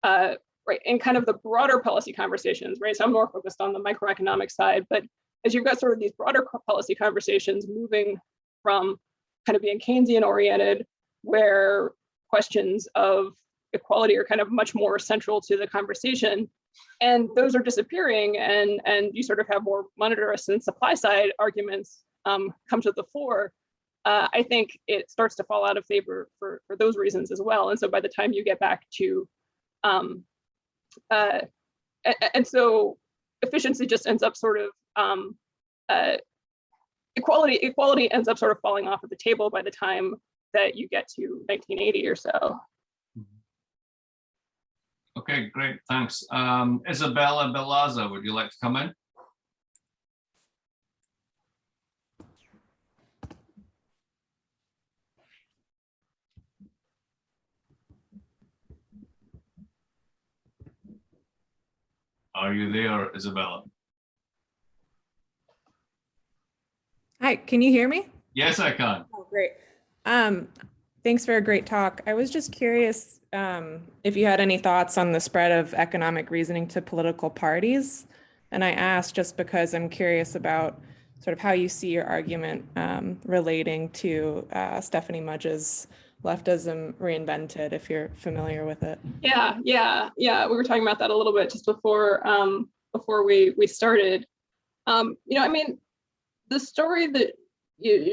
right in kind of the broader policy conversations, right? So I'm more focused on the microeconomic side, but as you've got sort of these broader policy conversations moving from kind of being Keynesian oriented, where questions of equality are kind of much more central to the conversation, and those are disappearing, and you sort of have more monetarist and supply side arguments come to the fore. I think it starts to fall out of favor for those reasons as well. And so by the time you get back to, and so efficiency just ends up sort of, equality ends up sort of falling off of the table by the time that you get to 1980 or so. Okay, great, thanks. Isabella Belaza, would you like to come in? Are you there, Isabella? Hi, can you hear me? Yes, I can. Oh, great. Thanks for a great talk. I was just curious if you had any thoughts on the spread of economic reasoning to political parties. And I asked just because I'm curious about sort of how you see your argument relating to Stephanie Mudge's Leftism Reinvented, if you're familiar with it. Yeah. We were talking about that a little bit just before we started. I mean, the story that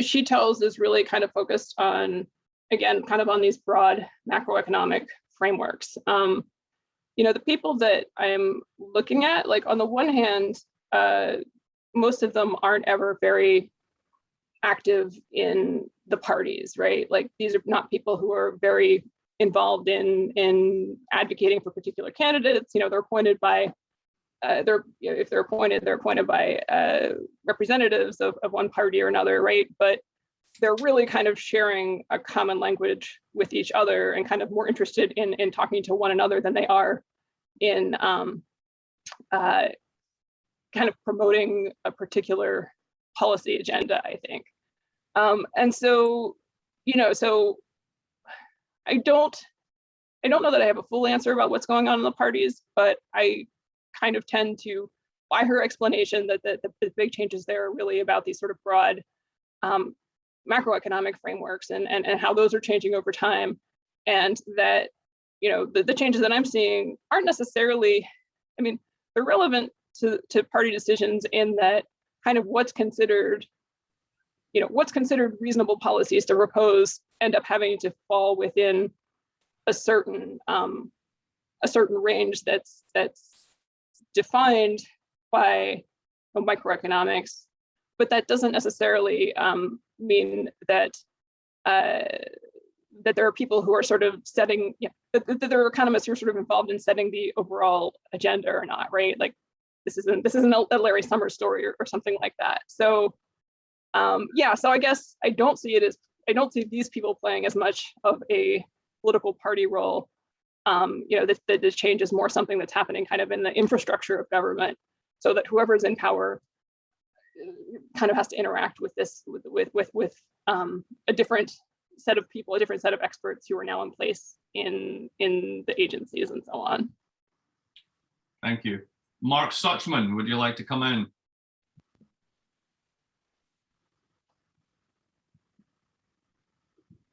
she tells is really kind of focused on, again, kind of on these broad macroeconomic frameworks. The people that I'm looking at, like on the one hand, most of them aren't ever very active in the parties, right? Like these are not people who are very involved in advocating for particular candidates. They're appointed by, if they're appointed by representatives of one party or another, right? But they're really kind of sharing a common language with each other and kind of more interested in talking to one another than they are in kind of promoting a particular policy agenda, I think. And so, so I don't know that I have a full answer about what's going on in the parties, but I kind of tend to buy her explanation that the big changes there are really about these sort of broad macroeconomic frameworks and how those are changing over time, and that the changes that I'm seeing aren't necessarily, I mean, they're relevant to party decisions in that kind of what's considered reasonable policies to propose end up having to fall within a certain range that's defined by microeconomics, but that doesn't necessarily mean that that there are people who are sort of setting, that there are economists who are sort of involved in setting the overall agenda or not, right? Like this isn't a Larry Summers story or something like that. So yeah, so I guess I don't see these people playing as much of a political party role. That this change is more something that's happening kind of in the infrastructure of government, so that whoever's in power kind of has to interact with this with a different set of people, a different set of experts who are now in place in the agencies and so on. Thank you. Mark Suchman, would you like to come in?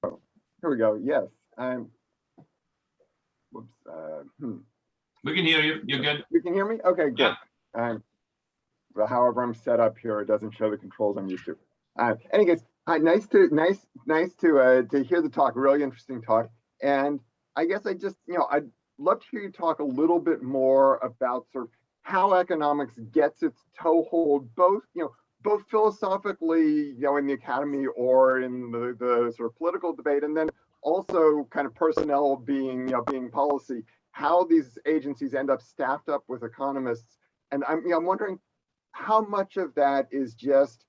Oh, here we go. Yes, whoops. We can hear you. You're good. You can hear me? Okay, good. Yeah. Well, however I'm set up here, it doesn't show the controls I'm used to. Anyways, hi, nice to hear the talk. Really interesting talk. And I guess I'd love to hear you talk a little bit more about sort of how economics gets its toehold, both philosophically, in the academy or in the sort of political debate, and then also kind of personnel being policy, how these agencies end up staffed up with economists. And I'm wondering how much of that is just,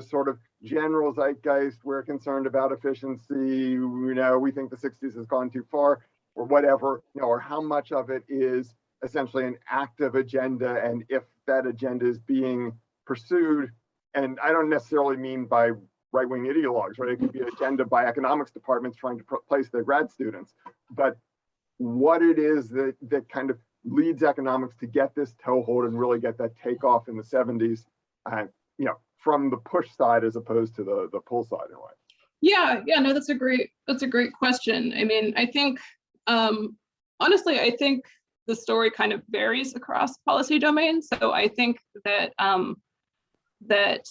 sort of general zeitgeist, we're concerned about efficiency, we think the 60s has gone too far, or whatever, or how much of it is essentially an active agenda, and if that agenda is being pursued, and I don't necessarily mean by right-wing ideologues, right? It could be an agenda by economics departments trying to place their grad students, but what it is that kind of leads economics to get this toehold and really get that takeoff in the 70s, from the push side as opposed to the pull side in a way. Yeah, no, that's a great question. I mean, I think honestly, I think the story kind of varies across policy domains. So I think that that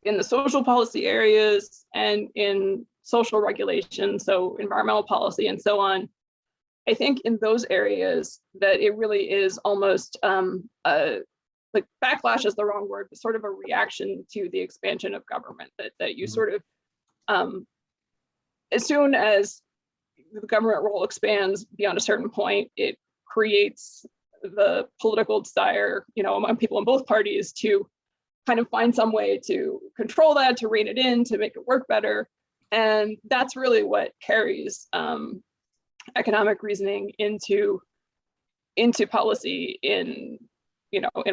in the social policy areas and in social regulation, so environmental policy and so on, I think in those areas that it really is almost like backlash is the wrong word, but sort of a reaction to the expansion of government, that you sort of, as soon as the government role expands beyond a certain point, it creates the political desire, among people in both parties to kind of find some way to control that, to rein it in, to make it work better. And that's really what carries economic reasoning into policy in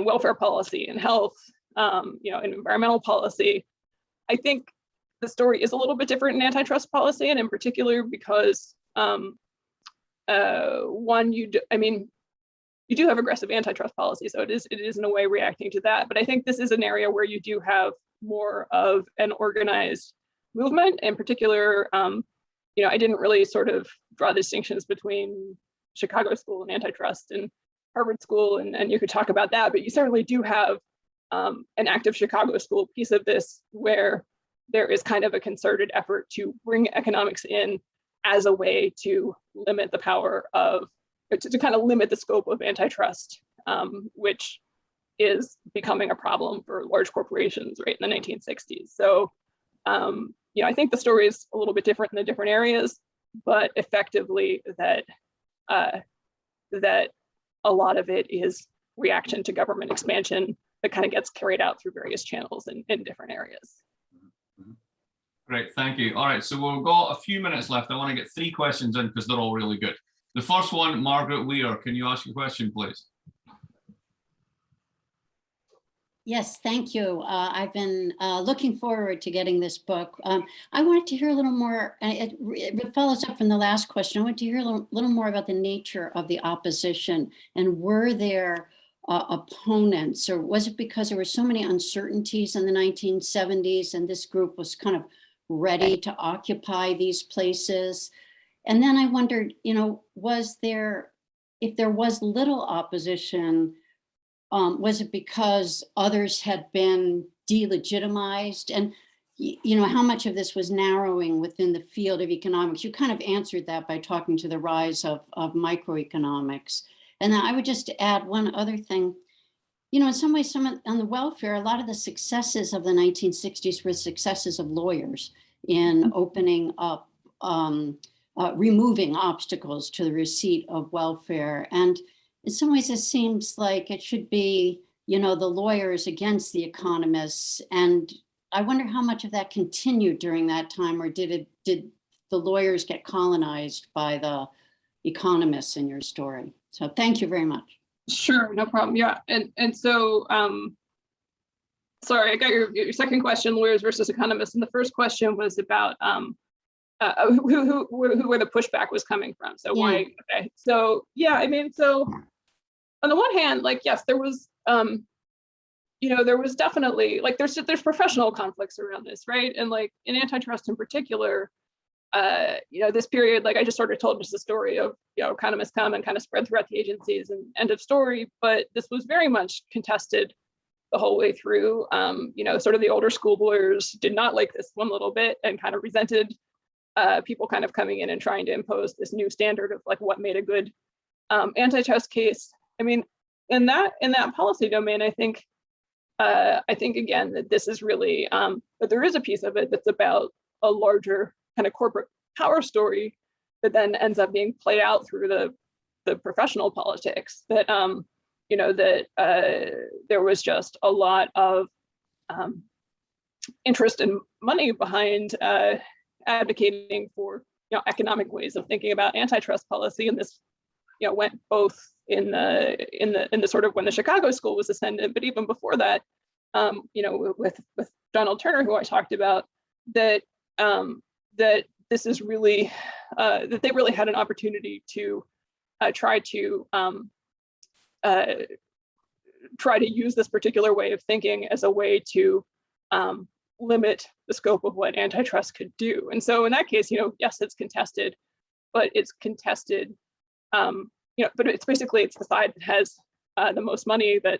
welfare policy and health, in environmental policy. I think the story is a little bit different in antitrust policy, and in particular because you do have aggressive antitrust policy, so it is in a way reacting to that. But I think this is an area where you do have more of an organized movement. In particular, I didn't really sort of draw distinctions between Chicago School and antitrust and Harvard School, and you could talk about that, but you certainly do have an active Chicago School piece of this where there is kind of a concerted effort to bring economics in as a way to limit the power of, to kind of limit the scope of antitrust, which is becoming a problem for large corporations right in the 1960s. So, I think the story is a little bit different in the different areas, but effectively that a lot of it is reaction to government expansion that kind of gets carried out through various channels in different areas. Great, thank you. All right, so we've got a few minutes left. I want to get 3 questions in because they're all really good. The first one, Margaret Weir, can you ask your question, please? Yes, thank you. I've been looking forward to getting this book. I wanted to hear a little more, it follows up from the last question. I wanted to hear a little more about the nature of the opposition, and were there opponents, or was it because there were so many uncertainties in the 1970s and this group was kind of ready to occupy these places? And then I wondered, was there, if there was little opposition, was it because others had been delegitimized? And, how much of this was narrowing within the field of economics? You kind of answered that by talking to the rise of microeconomics. And I would just add one other thing. in some ways, on the welfare, a lot of the successes of the 1960s were successes of lawyers in opening up, removing obstacles to the receipt of welfare. And in some ways, it seems like it should be, the lawyers against the economists. And I wonder how much of that continued during that time, or did the lawyers get colonized by the economists in your story? So thank you very much. Sure, no problem. Yeah, and so sorry, I got your second question, lawyers versus economists, and the first question was about where the pushback was coming from. So why? Okay, so yeah, I mean, so on the one hand, like yes, there was there was definitely like there's professional conflicts around this, right? And like in antitrust in particular, this period, like I just sort of told just the story of, economists come and kind of spread throughout the agencies and end of story, but this was very much contested the whole way through. Sort of the older school lawyers did not like this one little bit and kind of resented people kind of coming in and trying to impose this new standard of like what made a good antitrust case. I mean, in that policy domain, I think again that this is really that there is a piece of it that's about a larger kind of corporate power story that then ends up being played out through the professional politics. That there was just a lot of interest and money behind advocating for economic ways of thinking about antitrust policy, and this went both in the sort of when the Chicago school was ascendant, but even before that, with Donald Turner, who I talked about, that this is really that they really had an opportunity to try to use this particular way of thinking as a way to limit the scope of what antitrust could do. And so in that case, yes, it's contested, but it's contested, but it's basically it's the side that has the most money that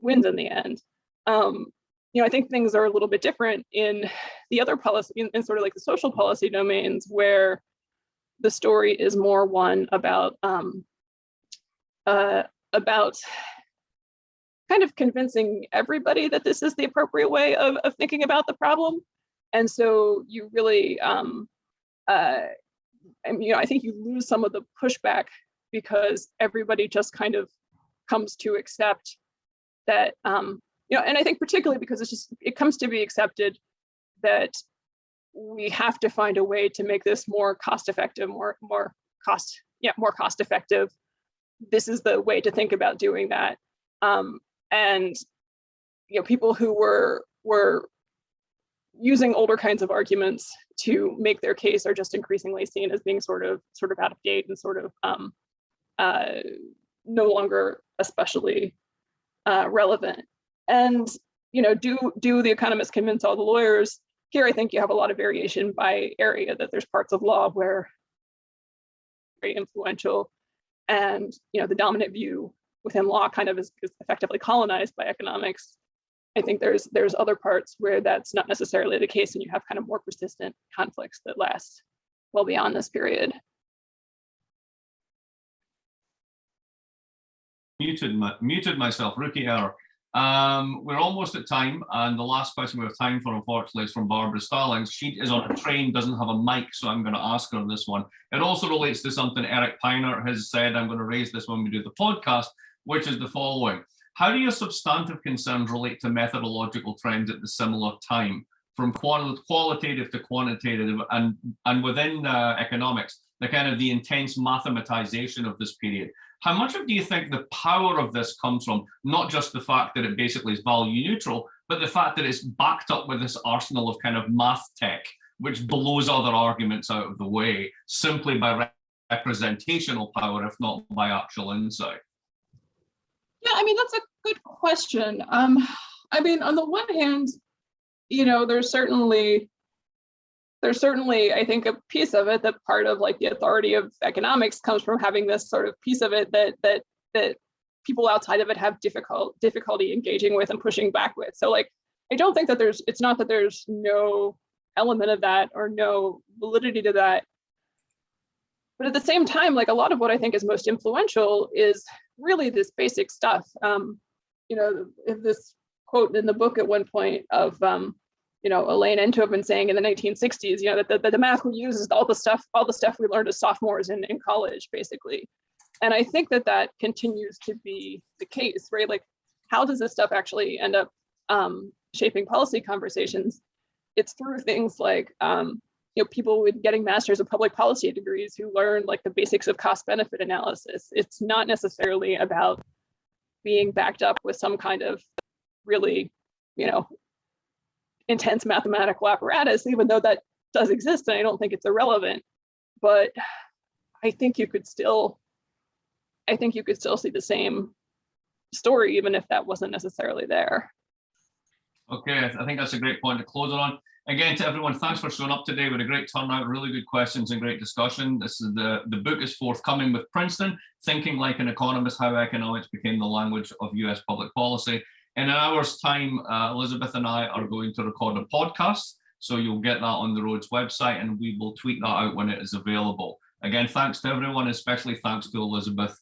wins in the end. I think things are a little bit different in the other policy, in sort of like the social policy domains, where the story is more one about kind of convincing everybody that this is the appropriate way of thinking about the problem. And so you really, I think you lose some of the pushback because everybody just kind of comes to accept that, and I think particularly because it comes to be accepted that we have to find a way to make this more cost effective, more cost effective. This is the way to think about doing that. And people who were using older kinds of arguments to make their case are just increasingly seen as being sort of out of date and sort of no longer especially relevant. And do the economists convince all the lawyers? Here, I think you have a lot of variation by area, that there's parts of law where very influential, and the dominant view within law kind of is effectively colonized by economics. I think there's other parts where that's not necessarily the case, and you have kind of more persistent conflicts that last well beyond this period. Muted myself, rookie error. We're almost at time, and the last question we have time for, unfortunately, is from Barbara Stallings. She is on a train, doesn't have a mic, so I'm going to ask her this one. It also relates to something Eric Piner has said. I'm going to raise this when we do the podcast, which is the following. How do your substantive concerns relate to methodological trends at the similar time, from qualitative to quantitative, and within economics, the intense mathematization of this period? How much do you think the power of this comes from, not just the fact that it basically is value neutral, but the fact that it's backed up with this arsenal of kind of math tech, which blows other arguments out of the way simply by representational power, if not by actual insight? Yeah, I mean, that's a good question. I mean, on the one hand, there's certainly, I think, a piece of it that part of like the authority of economics comes from having this sort of piece of it that people outside of it have difficulty engaging with and pushing back with. So like, I don't think that it's not that there's no element of that or no validity to that. But at the same time, like a lot of what I think is most influential is really this basic stuff. this quote in the book at one point of Elaine Enthoven saying in the 1960s, that the math we use is all the stuff we learned as sophomores in college, basically. And I think that continues to be the case, right? Like, how does this stuff actually end up shaping policy conversations? It's through things like people with getting masters of public policy degrees who learn like the basics of cost benefit analysis. It's not necessarily about being backed up with some kind of really, intense mathematical apparatus, even though that does exist, and I don't think it's irrelevant. But I think you could still see the same story, even if that wasn't necessarily there. Okay, I think that's a great point to close it on. Again, to everyone, thanks for showing up today with a great turnout, really good questions and great discussion. This is the book is forthcoming with Princeton, Thinking Like an Economist, How Economics Became the Language of US Public Policy. In an hour's time, Elizabeth and I are going to record a podcast, so you'll get that on the Rhodes website, and we will tweet that out when it is available. Again, thanks to everyone, especially thanks to Elizabeth.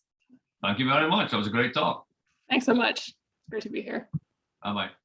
Thank you very much. That was a great talk. Thanks so much. It's great to be here. Bye-bye.